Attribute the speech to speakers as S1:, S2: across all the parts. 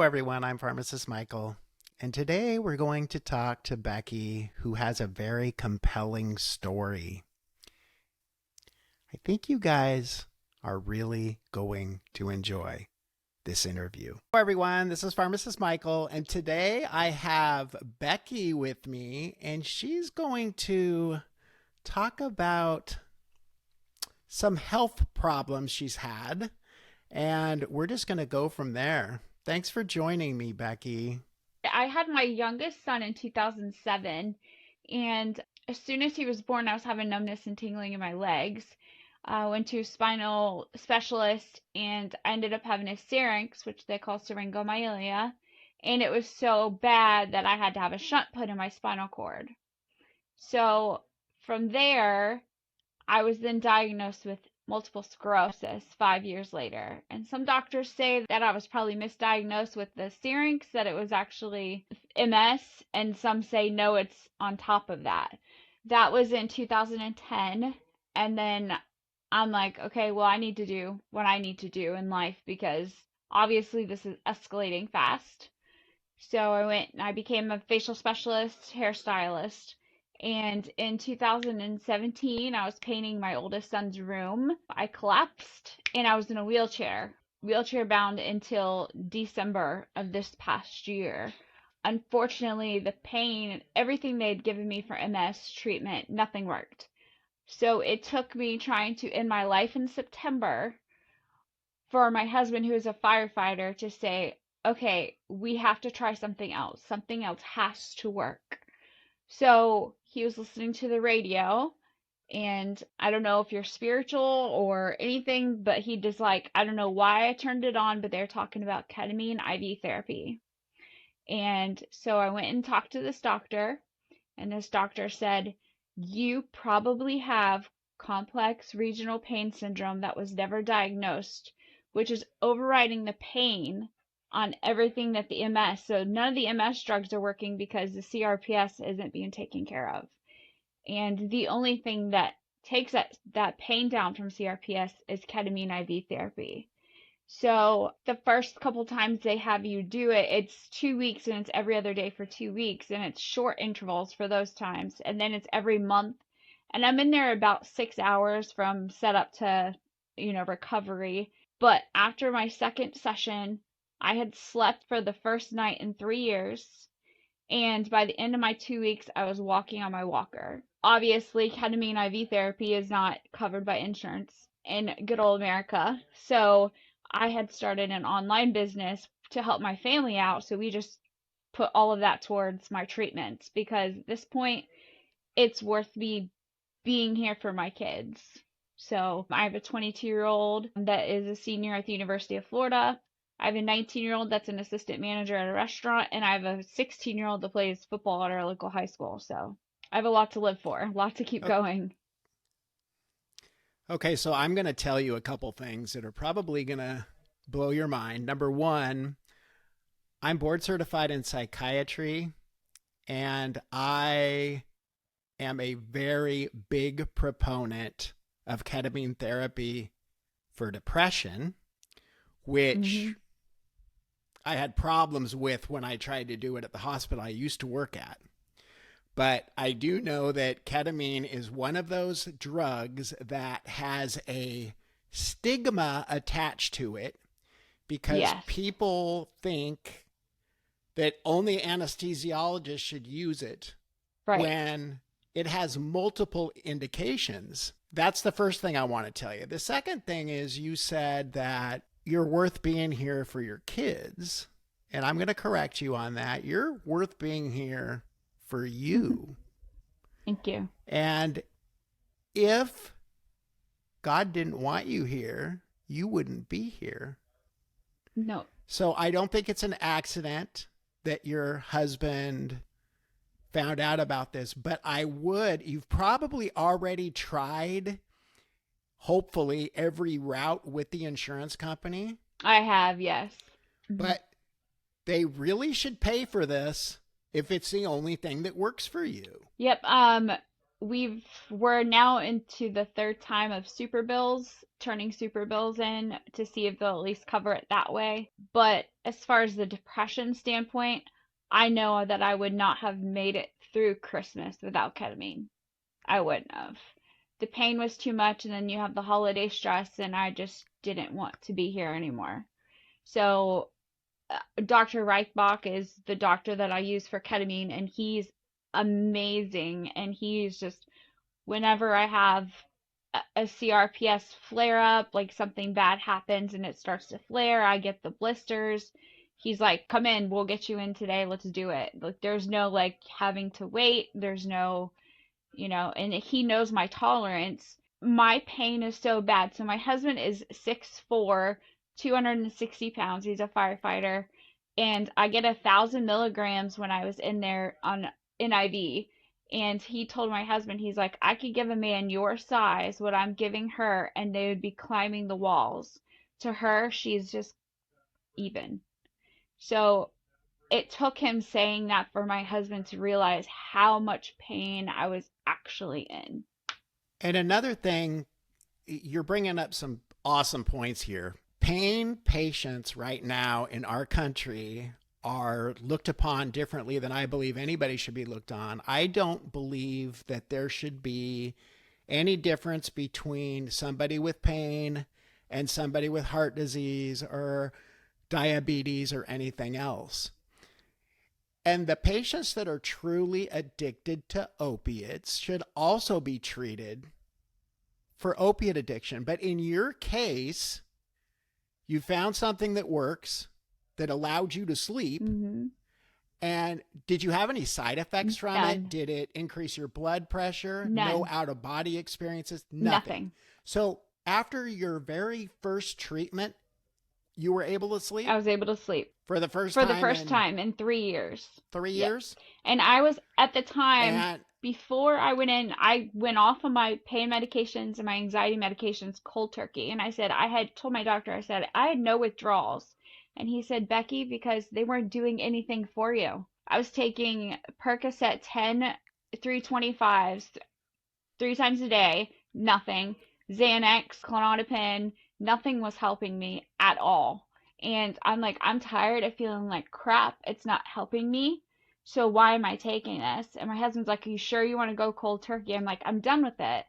S1: Hello, everyone. I'm Pharmacist Michael, and today we're going to talk to Becky, who has a very compelling story. I think you guys are really going to enjoy this interview. Hello, everyone. This is Pharmacist Michael, and today I have Becky with me, and she's going to talk about some health problems she's had, and we're just going to go from there. Thanks for joining me, Becky.
S2: I had my youngest son in 2007, and as soon as he was born, I was having numbness and tingling in my legs. I went to a spinal specialist, and I ended up having a syrinx, which they call syringomyelia, and it was so bad that I had to have a shunt put in my spinal cord. So from there, I was then diagnosed with multiple sclerosis 5 years later. And some doctors say that I was probably misdiagnosed with the syrinx, that it was actually MS, and some say no, it's on top of that. That was in 2010. And then I'm like, okay, well, I need to do what I need to do in life because obviously this is escalating fast. So I went and I became a facial specialist, hairstylist. And in 2017, I was painting my oldest son's room. I collapsed and I was in a wheelchair bound until December of this past year. Unfortunately, the pain, everything they'd given me for MS treatment, nothing worked. So it took me trying to end my life in September for my husband, who is a firefighter, to say, okay, we have to try something else. Something else has to work. So he was listening to the radio, and I don't know if you're spiritual or anything, but he just like, I don't know why I turned it on, but they're talking about ketamine IV therapy. And so I went and talked to this doctor, and this doctor said, you probably have complex regional pain syndrome that was never diagnosed, which is overriding the pain on everything that the MS. So none of the MS drugs are working because the CRPS isn't being taken care of. And the only thing that takes that pain down from CRPS is ketamine IV therapy. So the first couple times they have you do it, it's 2 weeks and it's every other day for 2 weeks, and it's short intervals for those times. And then it's every month. And I'm in there about 6 hours from setup to, recovery. But after my second session, I had slept for the first night in 3 years. And by the end of my 2 weeks, I was walking on my walker. Obviously, ketamine IV therapy is not covered by insurance in good old America. So I had started an online business to help my family out. So we just put all of that towards my treatments because at this point, it's worth me being here for my kids. So I have a 22-year-old that is a senior at the University of Florida. I have a 19-year-old that's an assistant manager at a restaurant, and I have a 16-year-old that plays football at our local high school. So I have a lot to live for, a lot to keep going.
S1: Okay, so I'm going to tell you a couple things that are probably going to blow your mind. Number one, I'm board certified in psychiatry, and I am a very big proponent of ketamine therapy for depression, which I had problems with when I tried to do it at the hospital I used to work at. But I do know that ketamine is one of those drugs that has a stigma attached to it because
S2: Yes.
S1: people think that only anesthesiologists should use it
S2: Right.
S1: when it has multiple indications. That's the first thing I want to tell you. The second thing is you said that you're worth being here for your kids. And I'm going to correct you on that. You're worth being here for you.
S2: Thank you.
S1: And if God didn't want you here, you wouldn't be here.
S2: No.
S1: So I don't think it's an accident that your husband found out about this, but you've probably already tried, hopefully, every route with the insurance company.
S2: I have, yes.
S1: But they really should pay for this if it's the only thing that works for you.
S2: Yep. we're now into the third time of super bills, turning super bills in to see if they'll at least cover it that way. But as far as the depression standpoint, I know that I would not have made it through Christmas without ketamine. I wouldn't have. The pain was too much, and then you have the holiday stress, and I just didn't want to be here anymore. So Dr. Reichbach is the doctor that I use for ketamine, and he's amazing. And he's just, whenever I have a CRPS flare up, like something bad happens and it starts to flare, I get the blisters. He's like, come in, we'll get you in today, let's do it. Like, there's no like having to wait, there's no, and he knows my tolerance. My pain is so bad. So my husband is 6'4", 260 pounds. He's a firefighter. And I get 1,000 milligrams when I was in there on an IV. And he told my husband, he's like, I could give a man your size what I'm giving her, and they would be climbing the walls. To her, she's just even. So it took him saying that for my husband to realize how much pain I was actually in.
S1: And another thing, you're bringing up some awesome points here. Pain patients right now in our country are looked upon differently than I believe anybody should be looked on. I don't believe that there should be any difference between somebody with pain and somebody with heart disease or diabetes or anything else. And the patients that are truly addicted to opiates should also be treated for opiate addiction. But in your case, you found something that works, that allowed you to sleep.
S2: Mm-hmm.
S1: And did you have any side effects from
S2: None.
S1: it? Did it increase your blood pressure?
S2: None.
S1: No out-of-body experiences?
S2: Nothing.
S1: So after your very first treatment, you were able to sleep?
S2: I was able to sleep.
S1: For the first
S2: time in 3 years.
S1: 3 years?
S2: And I was, at the time, before I went in, I went off of my pain medications and my anxiety medications cold turkey. And I said, I had told my doctor, I said, I had no withdrawals. And he said, Becky, because they weren't doing anything for you. I was taking Percocet 10 325s 3 times a day, nothing. Xanax, Klonopin, nothing was helping me at all. And I'm like, I'm tired of feeling like crap. It's not helping me. So why am I taking this? And my husband's like, are you sure you want to go cold turkey? I'm like, I'm done with it.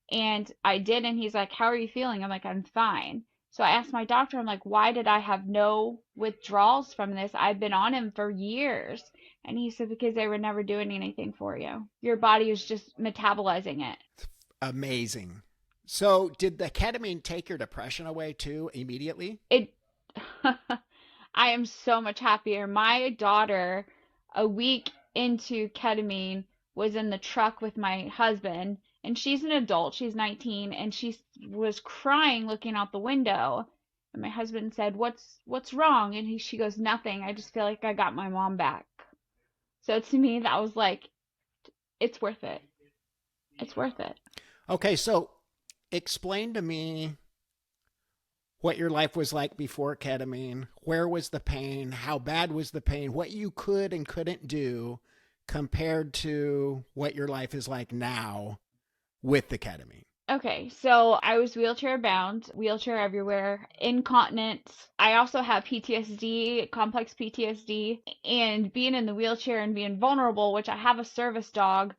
S2: And I did. And he's like, how are you feeling? I'm like, I'm fine. So I asked my doctor, I'm like, why did I have no withdrawals from this? I've been on him for years. And he said, because they were never doing anything for you. Your body is just metabolizing it.
S1: Amazing. So did the ketamine take your depression away too immediately?
S2: I am so much happier. My daughter, a week into ketamine, was in the truck with my husband, and she's an adult. She's 19, and she was crying looking out the window. And my husband said, "What's wrong?" And she goes, "Nothing. I just feel like I got my mom back." So to me, that was like, it's worth it. It's worth it.
S1: Okay, so explain to me what your life was like before ketamine. Where was the pain? How bad was the pain? What you could and couldn't do compared to what your life is like now with the ketamine.
S2: Okay, so I was wheelchair bound, wheelchair everywhere, incontinence. I also have PTSD, complex PTSD, and being in the wheelchair and being vulnerable, which I have a service dog,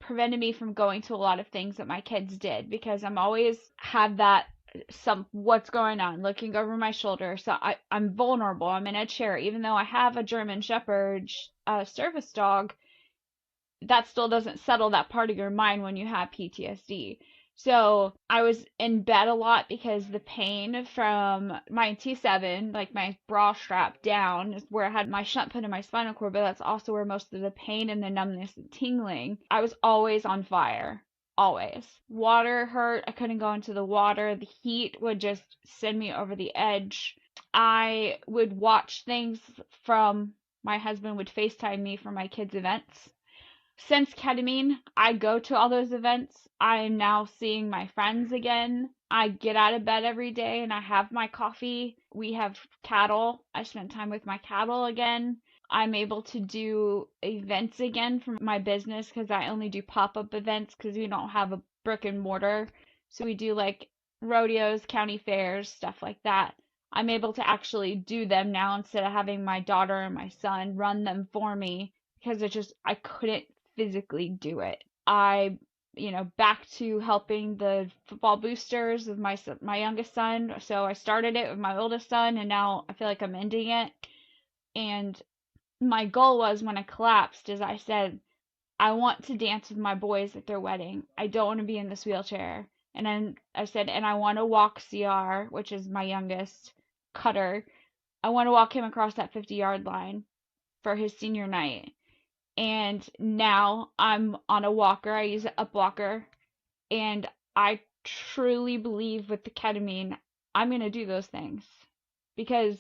S2: prevented me from going to a lot of things that my kids did, because I'm always have that what's going on, looking over my shoulder. So I'm vulnerable. I'm in a chair, even though I have a German Shepherd service dog. That still doesn't settle that part of your mind when you have PTSD. So I was in bed a lot because the pain from my T7, like my bra strap down, is where I had my shunt put in my spinal cord, but that's also where most of the pain and the numbness and tingling. I was always on fire. Always. Water hurt. I couldn't go into the water. The heat would just send me over the edge. I would watch things from, my husband would FaceTime me for my kids' events. Since ketamine, I go to all those events. I am now seeing my friends again. I get out of bed every day and I have my coffee. We have cattle. I spend time with my cattle again. I'm able to do events again for my business because I only do pop-up events because we don't have a brick and mortar. So we do like rodeos, county fairs, stuff like that. I'm able to actually do them now instead of having my daughter and my son run them for me because I couldn't physically do it. Back to helping the football boosters with my youngest son. So I started it with my oldest son, and now I feel like I'm ending it. And my goal was when I collapsed, is I said, I want to dance with my boys at their wedding. I don't want to be in this wheelchair. And then I said, and I want to walk CR, which is my youngest, Cutter. I want to walk him across that 50-yard line for his senior night. And now I'm on a walker. I use an up walker. And I truly believe with the ketamine, I'm going to do those things. Because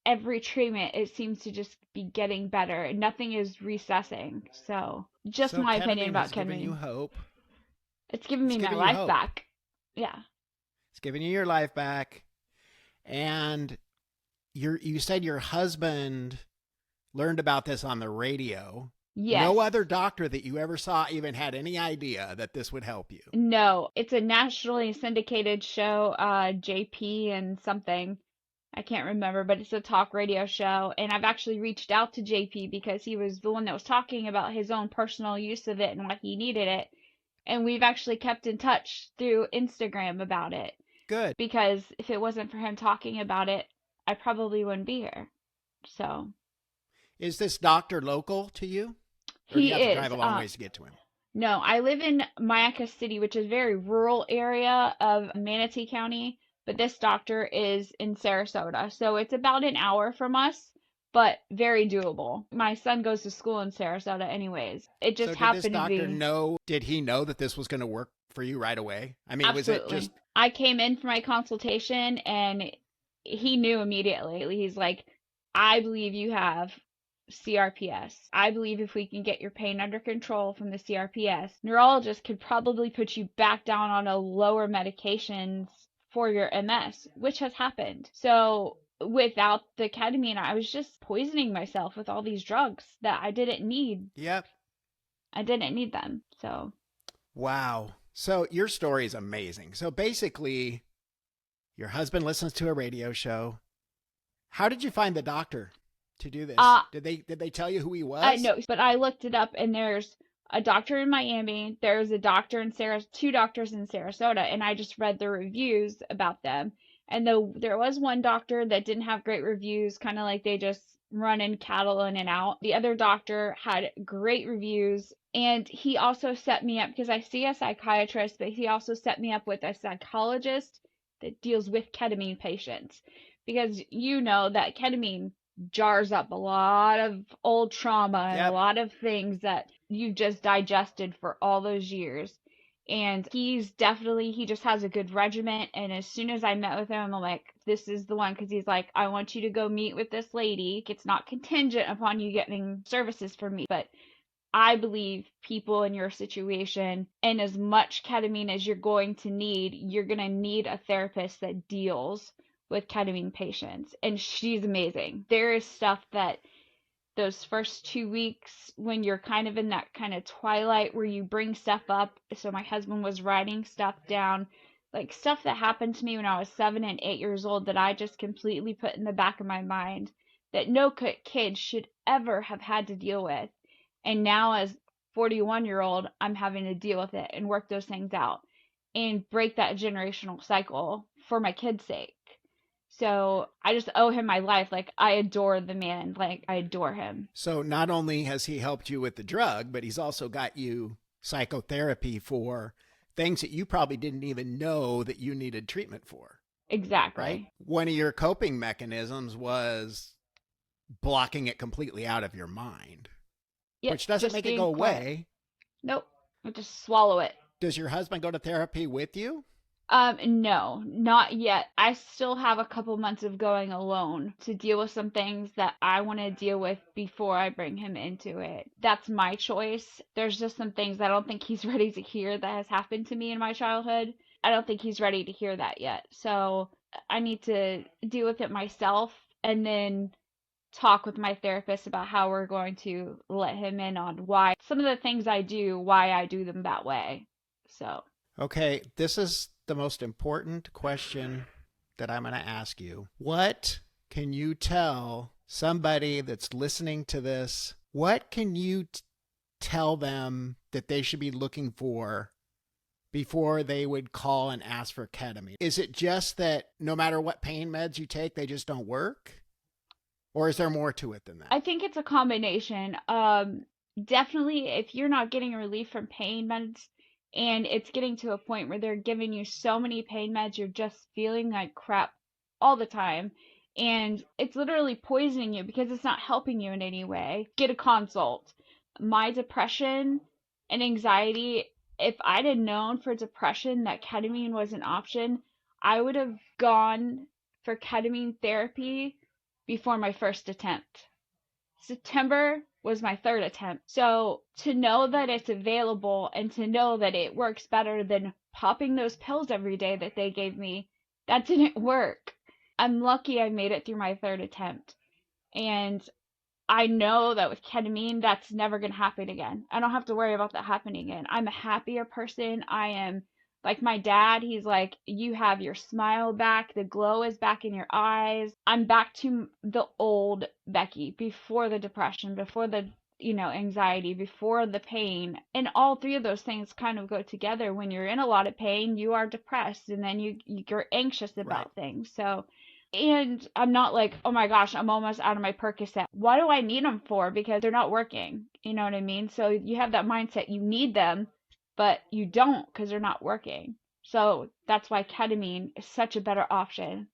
S2: every treatment, it seems to just be getting better. Nothing is recessing. So, just
S1: So
S2: my opinion
S1: ketamine
S2: about
S1: has given you
S2: ketamine.
S1: hope.
S2: It's given
S1: It's
S2: me my
S1: giving you
S2: life
S1: hope.
S2: back. Yeah.
S1: It's giving you your life back. And you said your husband learned about this on the radio.
S2: Yes.
S1: No other doctor that you ever saw even had any idea that this would help you.
S2: No, it's a nationally syndicated show, JP and something. I can't remember, but it's a talk radio show. And I've actually reached out to JP because he was the one that was talking about his own personal use of it and why he needed it. And we've actually kept in touch through Instagram about it.
S1: Good.
S2: Because if it wasn't for him talking about it, I probably wouldn't be here. So.
S1: Is this doctor local to you? Or do
S2: He
S1: you have to
S2: is.
S1: drive a long ways to get to him?
S2: No, I live in Myakka City, which is a very rural area of Manatee County, but this doctor is in Sarasota. So it's about an hour from us, but very doable. My son goes to school in Sarasota anyways. It just
S1: So did this
S2: happened to
S1: doctor
S2: be.
S1: did he know that this was going to work for you right away? I mean, was it
S2: Absolutely.
S1: just,
S2: I came in for my consultation and he knew immediately. He's like, I believe you have CRPS. I believe if we can get your pain under control from the CRPS, neurologist could probably put you back down on a lower medications for your MS, which has happened. So without the ketamine, I was just poisoning myself with all these drugs that I didn't need.
S1: yep.
S2: I didn't need them. So.
S1: Wow. So your story is amazing. So basically, your husband listens to a radio show. How did you find the doctor to do this? Did they tell you who he was?
S2: No, but I looked it up and there's a doctor in Miami, there's a doctor in two doctors in Sarasota, and I just read the reviews about them. And there was one doctor that didn't have great reviews, kind of like they just run in cattle in and out. The other doctor had great reviews, and he also set me up because I see a psychiatrist, but he also set me up with a psychologist that deals with ketamine patients. Because you know that ketamine jars up a lot of old trauma and
S1: Yep.
S2: a lot of things that you've just digested for all those years. And he just has a good regimen. And as soon as I met with him, I'm like, this is the one. Because he's like, I want you to go meet with this lady. It's not contingent upon you getting services from me, but I believe people in your situation, and as much ketamine as you're going to need, you're going to need a therapist that deals with ketamine patients. And she's amazing. There is stuff that those first 2 weeks when you're kind of in that kind of twilight where you bring stuff up. So my husband was writing stuff down, like stuff that happened to me when I was 7 and 8 years old that I just completely put in the back of my mind that no kid should ever have had to deal with. And now as 41-year-old, I'm having to deal with it and work those things out and break that generational cycle for my kids' sake. So I just owe him my life. Like, I adore the man. Like, I adore him.
S1: So not only has he helped you with the drug, but he's also got you psychotherapy for things that you probably didn't even know that you needed treatment for.
S2: Exactly.
S1: Right? One of your coping mechanisms was blocking it completely out of your mind,
S2: Yep,
S1: which doesn't make it go away.
S2: Nope. I just swallow it.
S1: Does your husband go to therapy with you?
S2: No, not yet. I still have a couple months of going alone to deal with some things that I want to deal with before I bring him into it. That's my choice. There's just some things I don't think he's ready to hear that has happened to me in my childhood. I don't think he's ready to hear that yet. So I need to deal with it myself and then talk with my therapist about how we're going to let him in on why some of the things I do, why I do them that way. So.
S1: Okay, this is the most important question that I'm going to ask you. What can you tell somebody that's listening to this? What can you tell them that they should be looking for before they would call and ask for ketamine? Is it just that no matter what pain meds you take, they just don't work? Or is there more to it than that?
S2: I think it's a combination. Definitely, if you're not getting relief from pain meds and it's getting to a point where they're giving you so many pain meds, you're just feeling like crap all the time. And it's literally poisoning you because it's not helping you in any way. Get a consult. My depression and anxiety, if I'd have known for depression that ketamine was an option, I would have gone for ketamine therapy before my first attempt. September was my third attempt. So to know that it's available and to know that it works better than popping those pills every day that they gave me, that didn't work. I'm lucky I made it through my third attempt. And I know that with ketamine, that's never going to happen again. I don't have to worry about that happening again. I'm a happier person. I am like my dad. He's like, you have your smile back. The glow is back in your eyes. I'm back to the old Becky before the depression, before the, anxiety, before the pain. And all three of those things kind of go together. When you're in a lot of pain, you are depressed and then you're anxious
S1: Right.
S2: about things. So and I'm not like, oh my gosh, I'm almost out of my Percocet. What do I need them for? Because they're not working. You know what I mean? So you have that mindset, you need them, but you don't because they're not working. So that's why ketamine is such a better option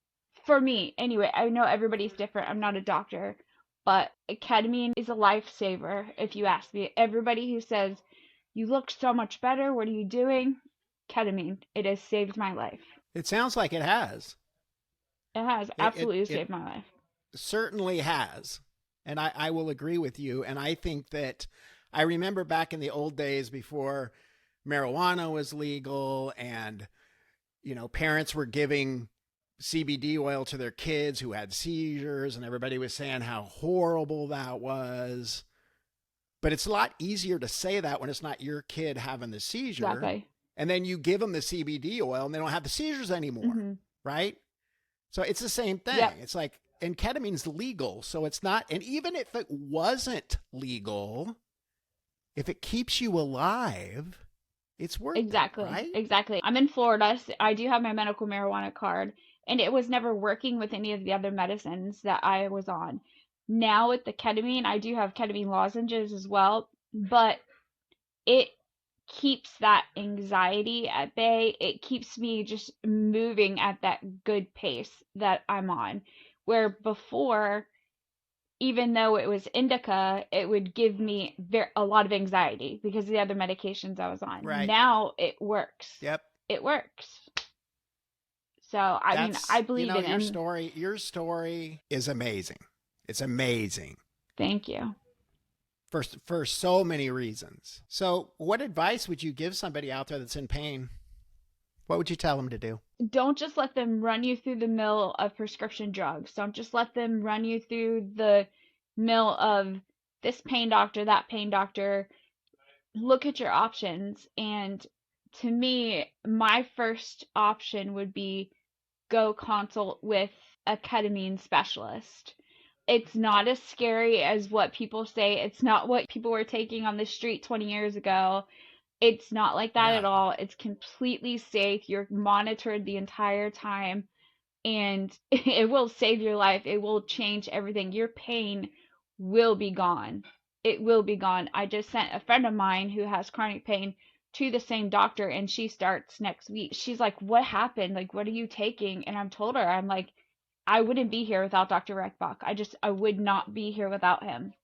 S2: for me. Anyway, I know everybody's different. I'm not a doctor, but ketamine is a lifesaver if you ask me. Everybody who says, you look so much better, what are you doing? Ketamine. It has saved my life.
S1: It sounds like it has.
S2: It has
S1: It it,
S2: absolutely
S1: it
S2: saved my life.
S1: certainly has. And I will agree with you. And I think that I remember back in the old days before marijuana was legal and, parents were giving CBD oil to their kids who had seizures and everybody was saying how horrible that was. But it's a lot easier to say that when it's not your kid having the seizure.
S2: Exactly.
S1: And then you give them the CBD oil and they don't have the seizures anymore.
S2: Hmm.
S1: Right. So it's the same thing.
S2: Yep.
S1: It's like, and ketamine's legal. So it's not, and even if it wasn't legal, if it keeps you alive, it's worth
S2: Exactly.
S1: it, right?
S2: Exactly. I'm in Florida. So I do have my medical marijuana card, and it was never working with any of the other medicines that I was on. Now with the ketamine, I do have ketamine lozenges as well, but it keeps that anxiety at bay. It keeps me just moving at that good pace that I'm on. Where before, even though it was indica, it would give me a lot of anxiety because of the other medications I was on.
S1: Right.
S2: Now it works.
S1: Yep.
S2: It works. So, I mean,
S1: That's,
S2: I believe in him.
S1: your story is amazing. It's amazing
S2: Thank you.
S1: for so many reasons. So what advice would you give somebody out there that's in pain? What would you tell them to do?
S2: Don't just let them run you through the mill of prescription drugs. Don't just let them run you through the mill of this pain doctor, that pain doctor. Look at your options. And to me, my first option would be go consult with a ketamine specialist. It's not as scary as what people say. It's not what people were taking on the street 20 years ago. It's not like that
S1: Yeah.
S2: at all. It's completely safe. You're monitored the entire time, and it will save your life. It will change everything. Your pain will be gone. It will be gone. I just sent a friend of mine who has chronic pain to the same doctor, and she starts next week. She's like, what happened? Like, what are you taking? And I'm told her, I'm like, I wouldn't be here without Dr. Reichbach. I would not be here without him.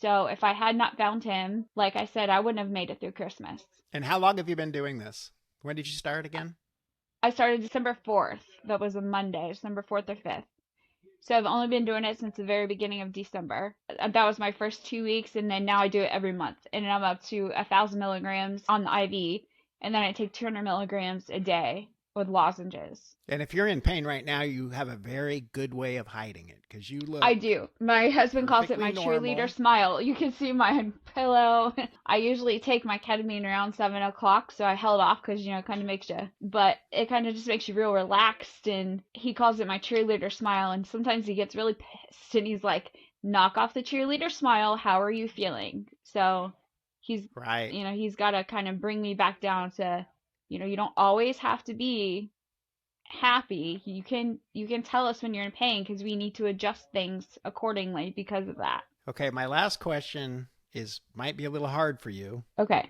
S2: So if I had not found him, like I said, I wouldn't have made it through Christmas.
S1: And how long have you been doing this? When did you start again?
S2: I started December 4th. That was a Monday, December 4th or 5th. So I've only been doing it since the very beginning of December. That was my first 2 weeks, and then now I do it every month. And I'm up to 1,000 milligrams on the IV, and then I take 200 milligrams a day with lozenges.
S1: And if you're in pain right now, you have a very good way of hiding it because you
S2: I
S1: look
S2: do. My husband calls it my
S1: perfectly
S2: cheerleader
S1: normal.
S2: smile. You can see my pillow. I usually take my ketamine around 7 o'clock, so I held off because, it kind of makes you, but it kind of just makes you real relaxed. And he calls it my cheerleader smile. And sometimes he gets really pissed and he's like, knock off the cheerleader smile. How are you feeling? So he's,
S1: Right.
S2: he's got to kind of bring me back down to, you don't always have to be happy. You can tell us when you're in pain because we need to adjust things accordingly because of that.
S1: Okay, my last question might be a little hard for you,
S2: Okay.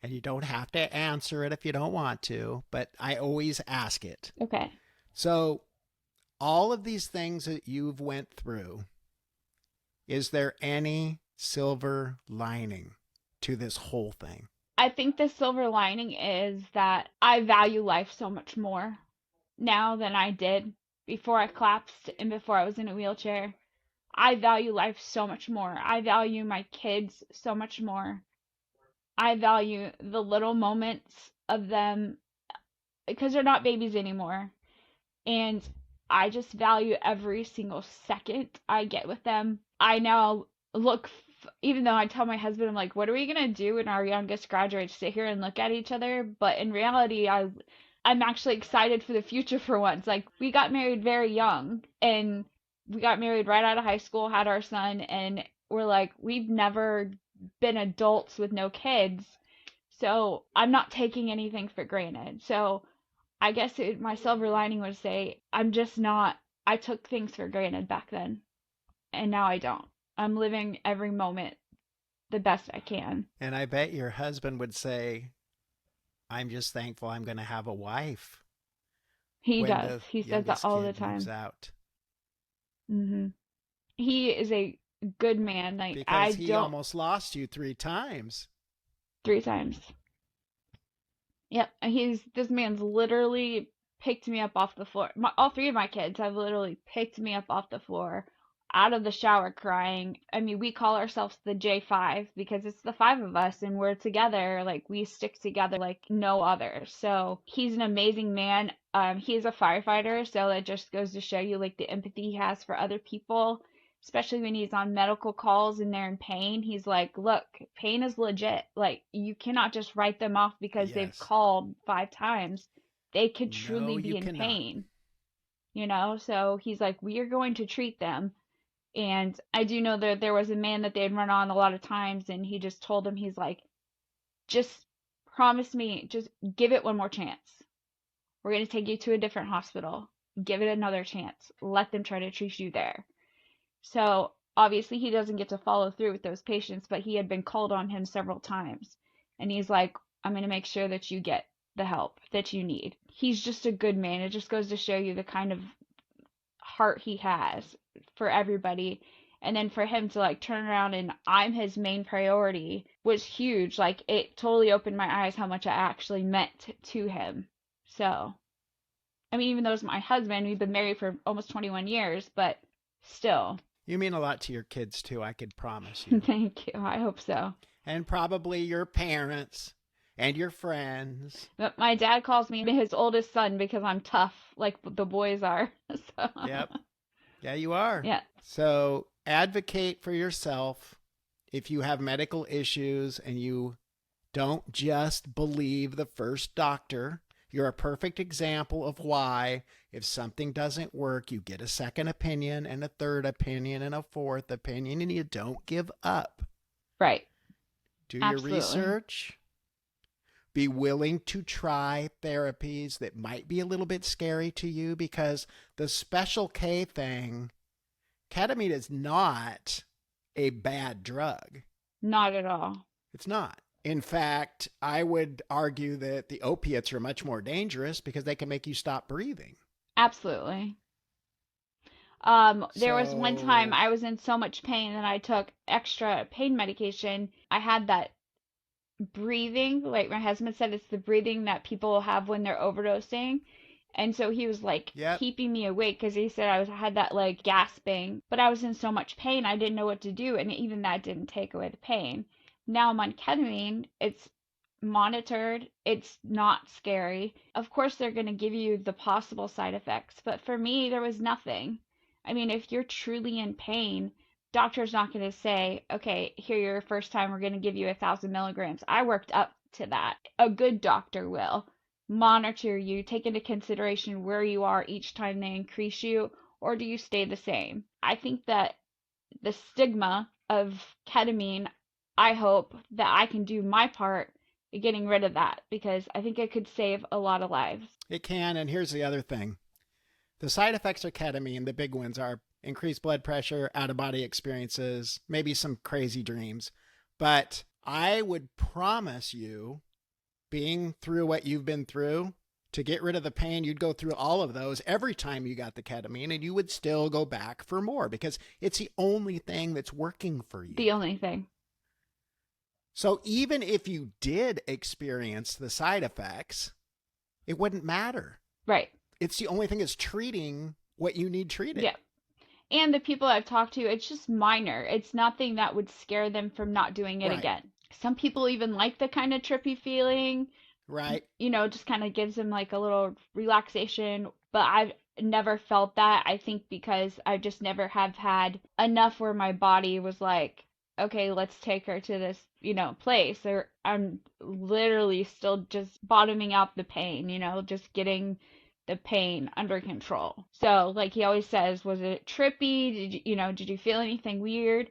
S1: and you don't have to answer it if you don't want to, but I always ask it.
S2: Okay.
S1: So, all of these things that you've went through, is there any silver lining to this whole thing?
S2: I think the silver lining is that I value life so much more now than I did before I collapsed and before I was in a wheelchair. I value life so much more. I value my kids so much more. I value the little moments of them because they're not babies anymore. And I just value every single second I get with them. I now look, even though I tell my husband, I'm like, what are we going to do when our youngest graduates? Sit here and look at each other? But in reality, I'm actually excited for the future for once. Like, we got married very young, and we got married right out of high school, had our son, and we're like, we've never been adults with no kids. So I'm not taking anything for granted. So I guess my silver lining would say I'm just not, I took things for granted back then, and now I don't. I'm living every moment the best I can.
S1: And I bet your husband would say, I'm just thankful I'm going to have a wife
S2: He
S1: when
S2: does.
S1: the
S2: He says that
S1: youngest
S2: all the
S1: kid moves
S2: time.
S1: out.
S2: He is a good man. Like, I
S1: Because he
S2: don't,
S1: almost lost you 3 times.
S2: 3 times. Yep. This man's literally picked me up off the floor. All three of my kids have literally picked me up off the floor out of the shower crying. I mean, we call ourselves the J5 because it's the five of us and we're together. Like, we stick together like no other. So he's an amazing man. He's a firefighter, so that just goes to show you like the empathy he has for other people, especially when he's on medical calls and they're in pain. He's like, look, pain is legit. Like, you cannot just write them off because they've
S1: Yes.
S2: called 5 times. They could
S1: No,
S2: truly
S1: you
S2: be in
S1: cannot.
S2: pain, So he's like, we are going to treat them. And I do know that there was a man that they'd run on a lot of times, and he just told him, he's like, just promise me, just give it one more chance. We're going to take you to a different hospital. Give it another chance. Let them try to treat you there. So obviously he doesn't get to follow through with those patients, but he had been called on him several times. And he's like, I'm going to make sure that you get the help that you need. He's just a good man. It just goes to show you the kind of heart he has for everybody. And then for him to like turn around and I'm his main priority was huge. Like, it totally opened my eyes how much I actually meant to him. So, I mean, even though it's my husband, we've been married for almost 21 years, but still.
S1: You mean a lot to your kids, too, I could promise you.
S2: Thank you. I hope so.
S1: And probably your parents and your friends.
S2: But my dad calls me his oldest son because I'm tough, like the boys are. So,
S1: Yep. Yeah, you are.
S2: yeah.
S1: So advocate for yourself if you have medical issues and you don't just believe the first doctor. You're a perfect example of why, if something doesn't work, you get a second opinion and a third opinion and a fourth opinion, and you don't give up.
S2: Right.
S1: Do
S2: Absolutely.
S1: your research. Be willing to try therapies that might be a little bit scary to you, because the special K thing, ketamine is not a bad drug.
S2: Not at all.
S1: It's not. In fact, I would argue that the opiates are much more dangerous because they can make you stop breathing.
S2: Absolutely. There was one time I was in so much pain that I took extra pain medication. I had that breathing, like my husband said, it's the breathing that people have when they're overdosing. And so he was like
S1: Yep.
S2: keeping me awake because he said I had that like gasping, but I was in so much pain I didn't know what to do, and even that didn't take away the pain. Now I'm on ketamine. It's monitored. It's not scary. Of course, they're going to give you the possible side effects, but for me, there was nothing. I mean, if you're truly in pain, doctor's not going to say, okay, here your first time, we're going to give you 1,000 milligrams. I worked up to that. A good doctor will monitor you, take into consideration where you are each time they increase you, or do you stay the same? I think that the stigma of ketamine, I hope that I can do my part in getting rid of that because I think it could save a lot of lives.
S1: It can. And here's the other thing: the side effects of ketamine, the big ones, are increased blood pressure, out of body experiences, maybe some crazy dreams. But I would promise you, being through what you've been through, to get rid of the pain, you'd go through all of those every time you got the ketamine, and you would still go back for more because it's the only thing that's working for you.
S2: The only thing.
S1: So even if you did experience the side effects, it wouldn't matter.
S2: Right.
S1: It's the only thing that's treating what you need treated.
S2: Yeah. And the people I've talked to, it's just minor. It's nothing that would scare them from not doing it
S1: Right.
S2: again. Some people even like the kind of trippy feeling.
S1: Right.
S2: You know, just kind of gives them like a little relaxation. But I've never felt that. I think because I just never have had enough where my body was like, okay, let's take her to this, place. Or I'm literally still just bottoming out the pain, just getting the pain under control. So, like he always says, was it trippy? Did you feel anything weird?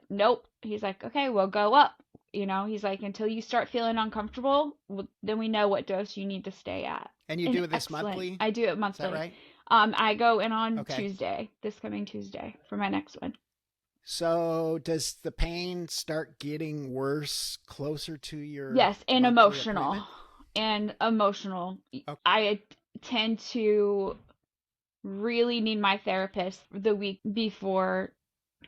S2: Nope. He's like, okay, we'll go up. He's like, until you start feeling uncomfortable, then we know what dose you need to stay at.
S1: And you do this
S2: Excellent.
S1: monthly?
S2: I do it monthly.
S1: Is that right?
S2: I go in on
S1: Okay.
S2: Tuesday, this coming Tuesday, for my next one.
S1: So does the pain start getting worse closer to your
S2: Yes, and
S1: monthly
S2: emotional.
S1: appointment?
S2: And emotional.
S1: Okay.
S2: I tend to really need my therapist the week before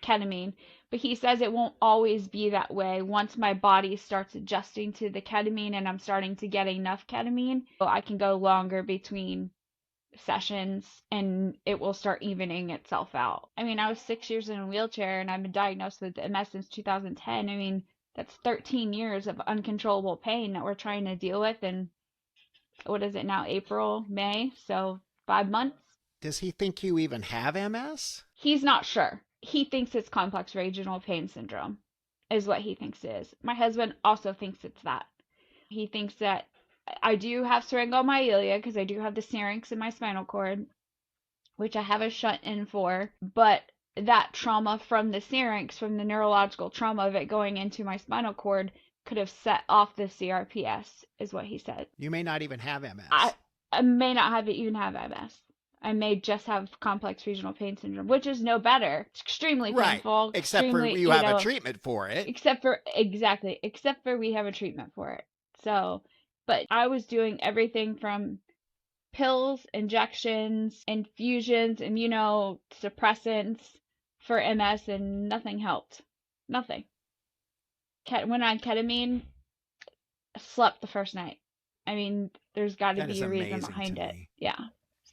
S2: ketamine, but he says it won't always be that way. Once my body starts adjusting to the ketamine and I'm starting to get enough ketamine, I can go longer between sessions and it will start evening itself out. I mean, I was 6 years in a wheelchair and I've been diagnosed with MS since 2010. I mean, that's 13 years of uncontrollable pain that we're trying to deal with. And what is it now? April, May? So 5 months.
S1: Does he think you even have MS?
S2: He's not sure. He thinks it's complex regional pain syndrome, is what he thinks it is. My husband also thinks it's that. He thinks that I do have syringomyelia because I do have the syrinx in my spinal cord, which I have a shunt in for, but that trauma from the syrinx, from the neurological trauma of it going into my spinal cord, could have set off the CRPS, is what he said.
S1: You may not even have MS.
S2: I may not even have MS. I may just have complex regional pain syndrome, which is no better. It's extremely painful.
S1: Except for you have a treatment for it.
S2: Except for we have a treatment for it. So, but I was doing everything from pills, injections, infusions, immunosuppressants for MS, and nothing helped. Nothing. Went on ketamine, slept the first night. I mean, there's got to be a reason behind it. Yeah.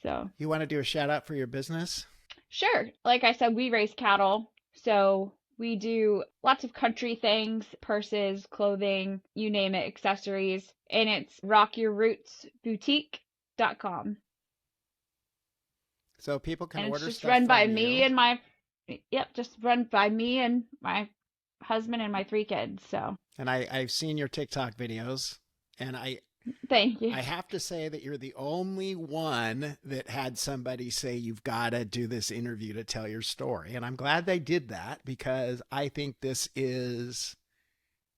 S2: So.
S1: You want to do a shout out for your business?
S2: Sure. Like I said, we raise cattle. So we do lots of country things, purses, clothing, you name it, accessories. And it's rockyourrootsboutique.com.
S1: So people can order stuff.
S2: And it's just run by me and my husband and my 3 kids. So.
S1: And I've seen your TikTok videos, and
S2: Thank you.
S1: I have to say that you're the only one that had somebody say, you've got to do this interview to tell your story. And I'm glad they did that because I think this is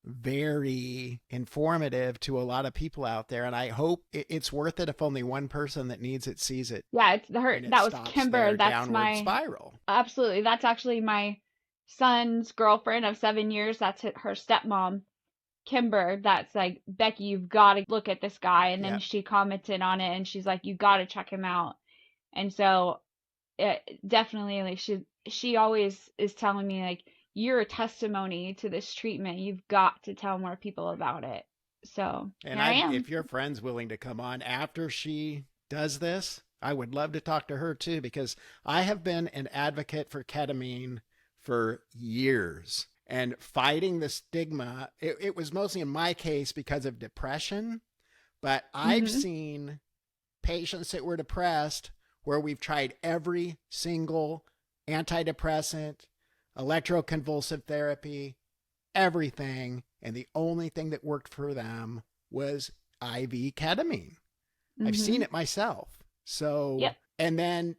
S1: very informative to a lot of people out there. And I hope it's worth it if only one person that needs it sees it.
S2: Yeah, it's that was Kimber. That's my
S1: spiral.
S2: Absolutely. That's actually my son's girlfriend of 7 years. That's her stepmom. Kimber, that's like, Becky, you've got to look at this guy. And then she commented on it and she's like, you got to check him out. And so definitely, like, she always is telling me, like, you're a testimony to this treatment. You've got to tell more people about it. So,
S1: and
S2: here I am.
S1: If your friend's willing to come on after she does this. I would love to talk to her too, because I have been an advocate for ketamine for years and fighting the stigma. It was mostly in my case because of depression, but I've
S2: Hmm.
S1: seen patients that were depressed where we've tried every single antidepressant, electroconvulsive therapy, everything. And the only thing that worked for them was IV ketamine. I've
S2: Hmm.
S1: seen it myself. So,
S2: Yep.
S1: and then,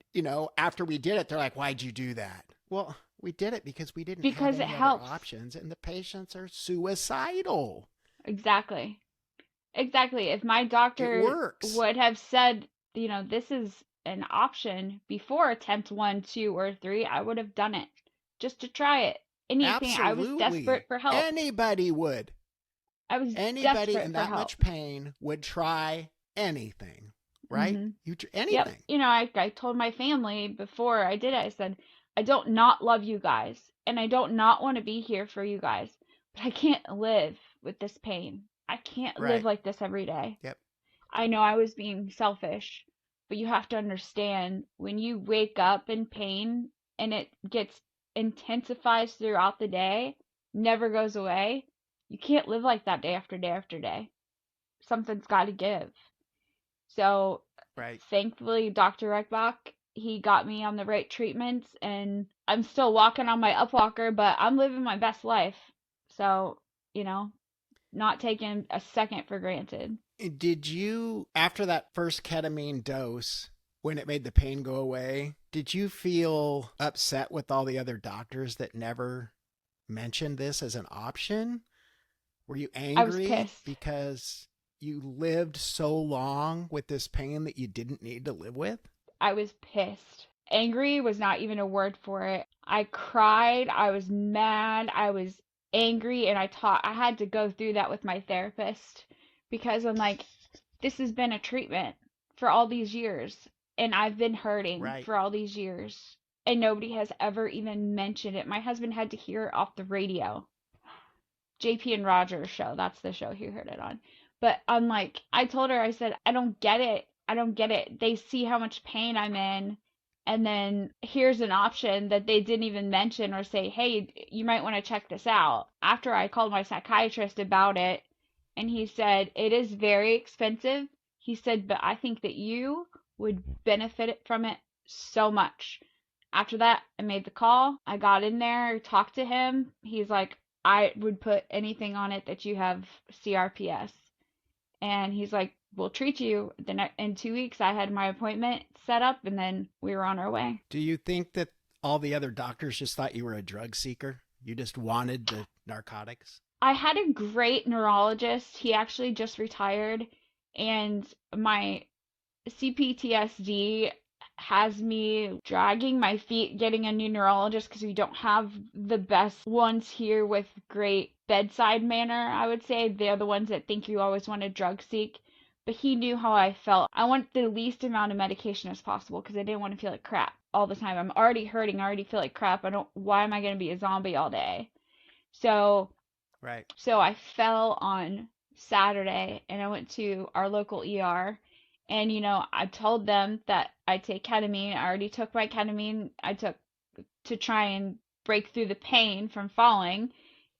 S1: after we did it, they're like, why'd you do that? Well, we did it because we didn't have
S2: Because it
S1: any other
S2: helps.
S1: options, and the patients are suicidal.
S2: Exactly. Exactly. If my
S1: It
S2: doctor
S1: works.
S2: would have said, this is an option before attempt one, two, or three, I would have done it just to try it. Anything. I was desperate
S1: Absolutely.
S2: for help.
S1: Anybody would.
S2: I was
S1: Anybody
S2: desperate
S1: in
S2: for
S1: that
S2: help.
S1: much pain would try anything, right?
S2: Hmm. Yep.
S1: Anything.
S2: I told my family before I did it, I said, I don't not love you guys, and I don't not want to be here for you guys, but I can't live with this pain. I can't live
S1: Right.
S2: like this every day.
S1: Yep.
S2: I know I was being selfish, but you have to understand when you wake up in pain and it gets intensifies throughout the day, never goes away, you can't live like that day after day after day. Something's got to give. So,
S1: Right.
S2: thankfully, Dr. Reichbach, he got me on the right treatments, and I'm still walking on my up walker, but I'm living my best life. So, you know, not taking a second for granted.
S1: Did you, after that first ketamine dose, when it made the pain go away, did you feel upset with all the other doctors that never mentioned this as an option? Were you
S2: I was
S1: angry
S2: pissed.
S1: because you lived so long with this pain that you didn't need to live with?
S2: I was pissed. Angry was not even a word for it. I cried, I was mad, I was angry, and I had to go through that with my therapist because I'm like, this has been a treatment for all these years, and I've been hurting
S1: Right.
S2: for all these years, and nobody has ever even mentioned it. My husband had to hear it off the radio. JP and Rogers show, that's the show he heard it on. But I'm like, I told her, I said, I don't get it. I don't get it. They see how much pain I'm in, and then here's an option that they didn't even mention or say, hey, you might want to check this out. After I called my psychiatrist about it, and he said, it is very expensive. He said, but I think that you would benefit from it so much. After that, I made the call. I got in there, talked to him. He's like, I would put anything on it that you have CRPS. And he's like, we'll treat you. Then in 2 weeks, I had my appointment set up, and then we were on our way.
S1: Do you think that all the other doctors just thought you were a drug seeker? You just wanted the narcotics?
S2: I had a great neurologist. He actually just retired, and my CPTSD has me dragging my feet getting a new neurologist because we don't have the best ones here with great bedside manner, I would say. They're the ones that think you always want to drug seek. But he knew how I felt. I want the least amount of medication as possible because I didn't want to feel like crap all the time. I'm already hurting. I already feel like crap. Why am I going to be a zombie all day? So,
S1: Right.
S2: so I fell on Saturday and I went to our local ER, and I told them that I take ketamine. I already took my ketamine. I took to try and break through the pain from falling,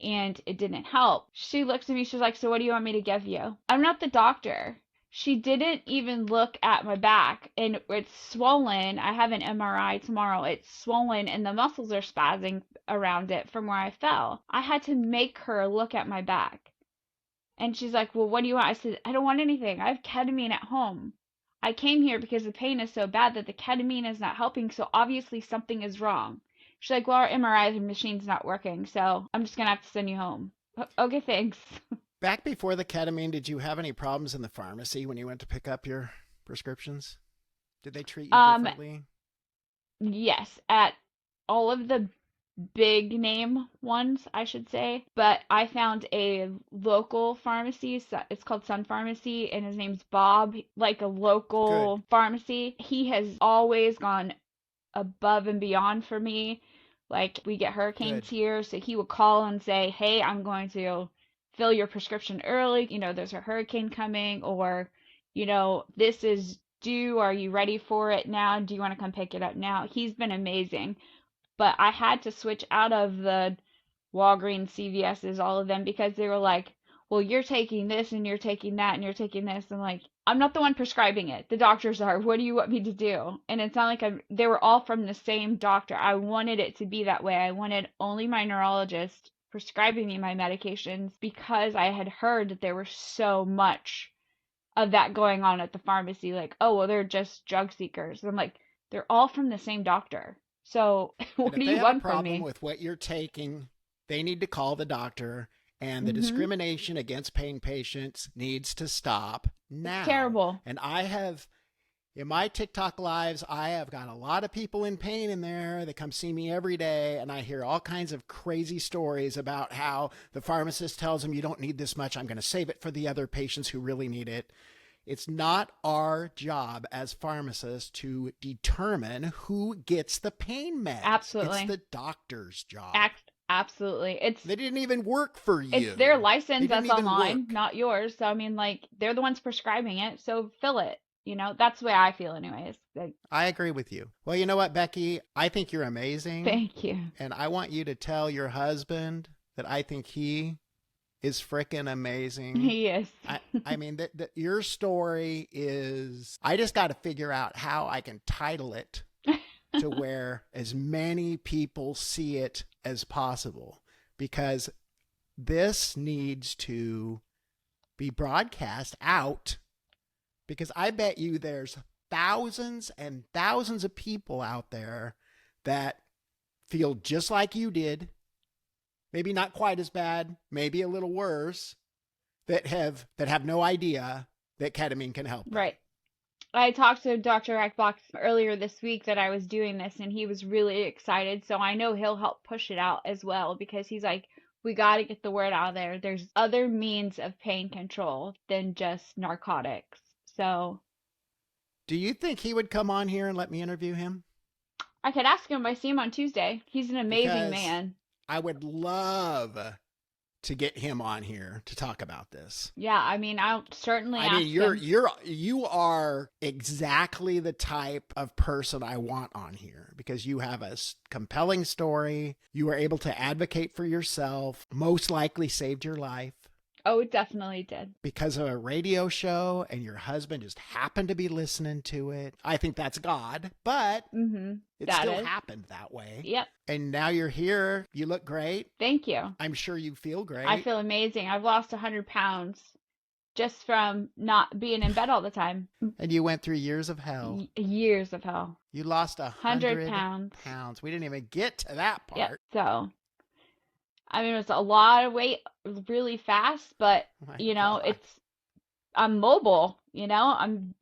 S2: and it didn't help. She looks at me, she's like, "So what do you want me to give you?" I'm not the doctor. She didn't even look at my back, and it's swollen. I have an MRI tomorrow. It's swollen and the muscles are spazzing around it from where I fell. I had to make her look at my back. And she's like, "Well, what do you want?" I said, "I don't want anything. I have ketamine at home. I came here because the pain is so bad that the ketamine is not helping, so obviously something is wrong." She's like, "Well, our MRI machine's not working, so I'm just gonna have to send you home." Okay, thanks.
S1: Back before the ketamine, did you have any problems in the pharmacy when you went to pick up your prescriptions? Did they treat you
S2: Um,
S1: differently?
S2: yes, at all of the big name ones, I should say. But I found a local pharmacy. It's called Sun Pharmacy, and his name's Bob, like a
S1: Good.
S2: local pharmacy. He has always gone above and beyond for me. Like, we get hurricanes
S1: Good.
S2: here, so he would call and say, "Hey, I'm going to fill your prescription early. There's a hurricane coming," or, "This is due? Are you ready for it now? Do you want to come pick it up now? He's been amazing. But I had to switch out of the Walgreens, CVS's, all of them, because they were like, well, you're taking this and you're taking that and you're taking this. I'm like, I'm not the one prescribing it. The doctors are. What do you want me to do? And it's not like they were all from the same doctor. I wanted it to be that way. I wanted only my neurologist prescribing me my medications because I had heard that there was so much of that going on at the pharmacy. Like, oh, well, they're just drug seekers. And I'm like, they're all from the same doctor. So what
S1: And if
S2: do
S1: they
S2: you
S1: have a
S2: want from
S1: problem
S2: me?
S1: with what you're taking, they need to call the doctor. And the
S2: Mm-hmm.
S1: discrimination against pain patients needs to stop
S2: It's
S1: now.
S2: terrible.
S1: And I have, in my TikTok lives, I have got a lot of people in pain in there that come see me every day. And I hear all kinds of crazy stories about how the pharmacist tells them, you don't need this much. I'm going to save it for the other patients who really need it. It's not our job as pharmacists to determine who gets the pain meds.
S2: Absolutely.
S1: It's the doctor's job.
S2: Absolutely.
S1: They didn't even work for you.
S2: It's their
S1: They
S2: license
S1: didn't
S2: that's
S1: even
S2: online,
S1: work.
S2: not yours. So I mean, like, they're the ones prescribing it, so fill it. That's the way I feel anyways. Like,
S1: I agree with you. Well, you know what, Becky? I think you're amazing.
S2: thank you.
S1: And I want you to tell your husband that I think he is freaking amazing.
S2: He is.
S1: I mean, your story is, I just got to figure out how I can title it to where as many people see it as possible, because this needs to be broadcast out, because I bet you there's thousands and thousands of people out there that feel just like you did, maybe not quite as bad, maybe a little worse, that have no idea that ketamine can help them.
S2: Right. I talked to Dr. Reichbach earlier this week that I was doing this, and he was really excited. So I know he'll help push it out as well, because he's like, we got to get the word out there. There's other means of pain control than just narcotics. So
S1: Do you think he would come on here and let me interview him?
S2: I could ask him. I see him on Tuesday. He's an amazing
S1: Because
S2: man.
S1: I would love to get him on here to talk about this.
S2: Yeah, I mean, I'll certainly ask him.
S1: You are exactly the type of person I want on here, because you have a compelling story. You were able to advocate for yourself, most likely saved your life
S2: Oh, it definitely did.
S1: because of a radio show, and your husband just happened to be listening to it. I think that's God, but
S2: Mm-hmm.
S1: it
S2: That
S1: still
S2: is.
S1: happened that way.
S2: Yep.
S1: And now you're here. You look great.
S2: Thank you.
S1: I'm sure you feel great.
S2: I feel amazing. I've lost 100 pounds just from not being in bed all the time.
S1: And you went through years of hell.
S2: Years of hell.
S1: You lost 100
S2: pounds.
S1: pounds. We didn't even get to that part.
S2: Yep. So, I mean, it's a lot of weight really fast, but
S1: My God.
S2: I'm mobile, I'm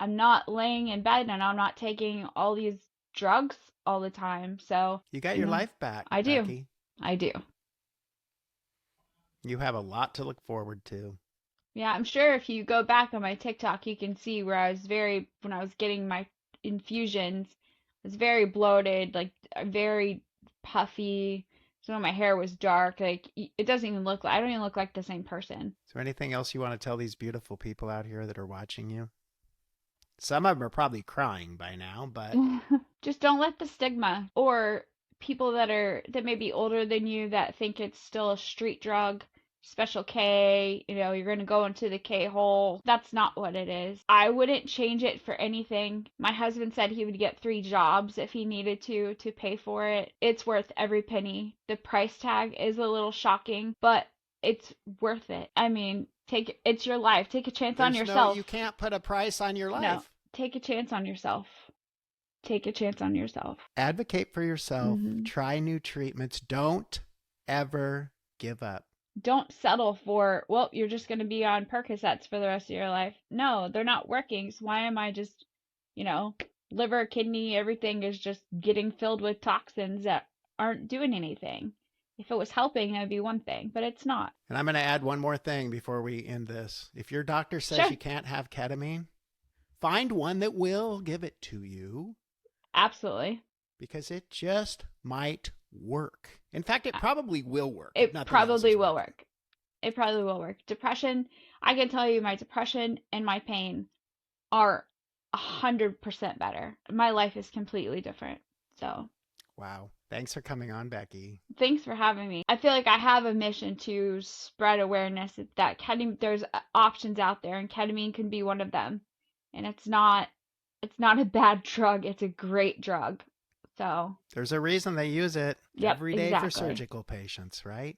S2: not laying in bed, and I'm not taking all these drugs all the time. So,
S1: You got your life back.
S2: I do.
S1: Becky.
S2: I do.
S1: You have a lot to look forward to.
S2: Yeah, I'm sure if you go back on my TikTok, you can see where when I was getting my infusions, I was very bloated, like very puffy. Some of my hair was dark. Like, it doesn't even I don't even look like the same person.
S1: Is there anything else you want to tell these beautiful people out here that are watching you? Some of them are probably crying by now, but
S2: Just don't let the stigma, or people that may be older than you that think it's still a street drug, special K, you're going to go into the K hole. That's not what it is. I wouldn't change it for anything. My husband said he would get 3 jobs if he needed to pay for it. It's worth every penny. The price tag is a little shocking, but it's worth it. I mean, it's your life. Take a chance on yourself.
S1: You can't put a price on your life.
S2: No, take a chance on yourself. Take a chance on yourself.
S1: Advocate for yourself.
S2: Mm-hmm.
S1: Try new treatments. Don't ever give up.
S2: Don't settle for, well, you're just going to be on Percocets for the rest of your life. No, they're not working. So why am I just, liver, kidney, everything is just getting filled with toxins that aren't doing anything. If it was helping, that'd be one thing, but it's not.
S1: And I'm going to add one more thing before we end this. If your doctor says
S2: Sure.
S1: you can't have ketamine, find one that will give it to you.
S2: Absolutely.
S1: Because it just might work. In fact, it probably will work.
S2: It probably will work. It probably will work. Depression, I can tell you my depression and my pain are 100% better. My life is completely different. So
S1: Wow. Thanks for coming on, Becky.
S2: thanks for having me. I feel like I have a mission to spread awareness that ketamine, there's options out there, and ketamine can be one of them. And it's not a bad drug. It's a great drug. So,
S1: There's a reason they use it
S2: yep,
S1: every day for
S2: exactly.
S1: surgical patients, right? Yep.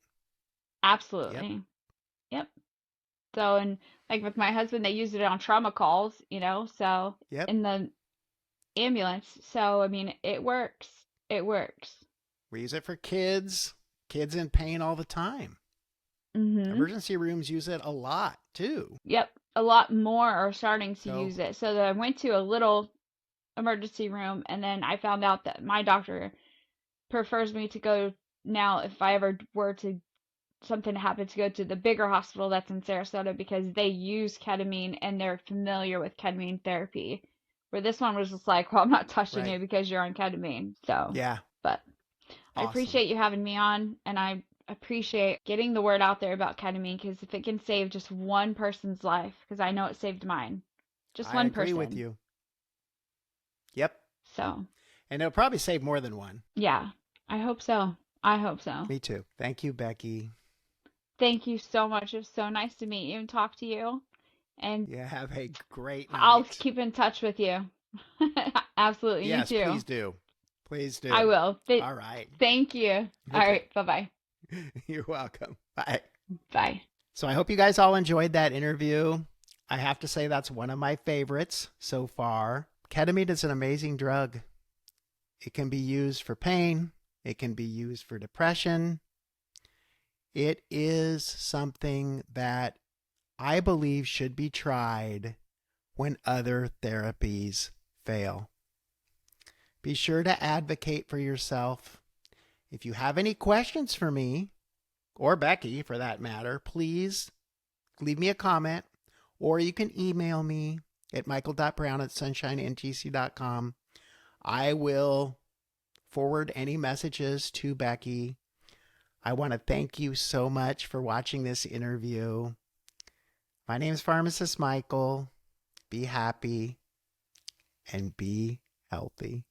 S2: Absolutely. Yep. So, and like with my husband, they use it on trauma calls, so
S1: Yep.
S2: in the ambulance. So, I mean, it works. It works.
S1: We use it for kids in pain all the time.
S2: Mhm.
S1: Emergency rooms use it a lot too.
S2: Yep. A lot more are starting to
S1: So,
S2: use it. So I went to a little emergency room, and then I found out that my doctor prefers me to go now, if I ever were to something to happen, to go to the bigger hospital that's in Sarasota, because they use ketamine and they're familiar with ketamine therapy. Where this one was just like, well, I'm not touching
S1: right.
S2: you because you're on ketamine. So,
S1: Yeah.
S2: but I
S1: Awesome.
S2: appreciate you having me on, and I appreciate getting the word out there about ketamine, because if it can save just one person's life, because I know it saved mine, just
S1: I
S2: one
S1: agree with
S2: person.
S1: you. Yep.
S2: So,
S1: And it'll probably save more than one.
S2: yeah, I hope so. I hope so.
S1: Me too. Thank you, Becky.
S2: Thank you so much. It was so nice to meet you and talk to you. And
S1: Yeah, have a great
S2: I'll
S1: night.
S2: keep in touch with you. Absolutely. You
S1: Yes, please
S2: too.
S1: do. Please
S2: I
S1: do.
S2: will.
S1: All right.
S2: Thank you. All
S1: Okay.
S2: right. Bye-bye.
S1: You're welcome. Bye.
S2: Bye.
S1: So I hope you guys all enjoyed that interview. I have to say that's one of my favorites so far. Ketamine is an amazing drug. It can be used for pain. It can be used for depression. It is something that I believe should be tried when other therapies fail. Be sure to advocate for yourself. If you have any questions for me, or Becky for that matter, please leave me a comment, or you can email me at michael.brown@sunshineNGC.com. I will forward any messages to Becky. I want to thank you so much for watching this interview. My name is Pharmacist Michael. Be happy and be healthy.